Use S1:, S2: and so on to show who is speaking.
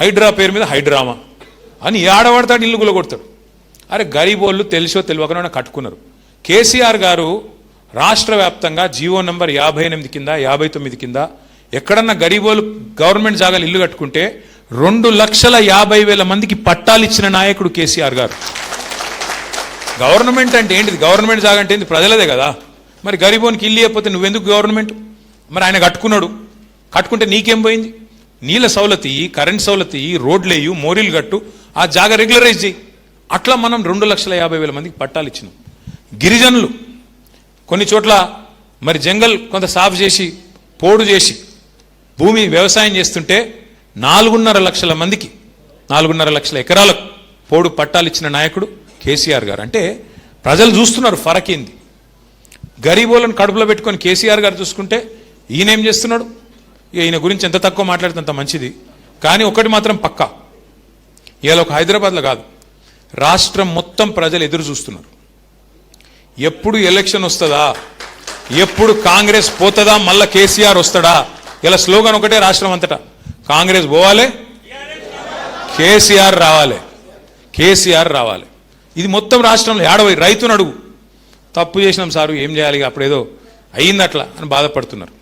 S1: హైడ్రా పేరు మీద హైడ్రామా అని ఆడవాడతాడు, ఇల్లు గులగొడతాడు. అరే గరీబోళ్ళు తెలిసో తెలియకుండా కట్టుకున్నారు. కేసీఆర్ గారు రాష్ట్ర వ్యాప్తంగా జీవో నంబర్ 58 కింద 59 కింద ఎక్కడన్నా గరీబోళ్ళు గవర్నమెంట్ జాగాలు ఇల్లు కట్టుకుంటే 2,50,000 మందికి పట్టాలు ఇచ్చిన నాయకుడు కేసీఆర్ గారు. గవర్నమెంట్ అంటే ఏంటిది? గవర్నమెంట్ జాగా అంటే ఏంటి? ప్రజలదే కదా. మరి గరీబోనికి ఇల్లు ఇవ్వకపోతే నువ్వెందుకు గవర్నమెంట్? మరి ఆయన కట్టుకున్నాడు, కట్టుకుంటే నీకేం పోయింది? నీళ్ళ సౌలతి, కరెంట్ సౌలతి, రోడ్లేయు, మోరీలు కట్టు, ఆ జాగా రెగ్యులరైజ్ చేయి. అట్లా మనం 2,50,000 మందికి పట్టాలు ఇచ్చినాం. గిరిజనులు కొన్ని చోట్ల మరి జంగల్ కొంత సాఫ్ చేసి పోడు చేసి భూమి వ్యవసాయం చేస్తుంటే 4.5 లక్షల మందికి 4.5 లక్షల ఎకరాలకు పోడు పట్టాలు ఇచ్చిన నాయకుడు కేసీఆర్ గారు. అంటే ప్రజలు చూస్తున్నారు ఫరక్ ఏంది. గరీబోళ్ళను కడుపులో పెట్టుకొని కేసీఆర్ గారు చూసుకుంటే ఈయనేం చేస్తున్నాడు? ఈయన గురించి ఎంత తక్కువ మాట్లాడితే అంత మంచిది. కానీ ఒకటి మాత్రం పక్కా, ఇవాళ ఒక హైదరాబాద్లో కాదు, రాష్ట్రం మొత్తం ప్రజలు ఎదురు చూస్తున్నారు. ఎప్పుడు ఎలక్షన్ వస్తుందా, ఎప్పుడు కాంగ్రెస్ పోతుందా, మళ్ళా కేసీఆర్ వస్తాడా? ఇలా స్లోగన్ ఒకటే రాష్ట్రం అంతటా, కాంగ్రెస్ పోవాలి, కేసీఆర్ రావాలి, కేసీఆర్ రావాలి. ఇది మొత్తం రాష్ట్రంలో ఏడవై. రైతును అడుగు, తప్పు చేసినాం సారు ఏం చేయాలి, అప్పుడేదో అయ్యిందట్లా అని బాధపడుతున్నారు.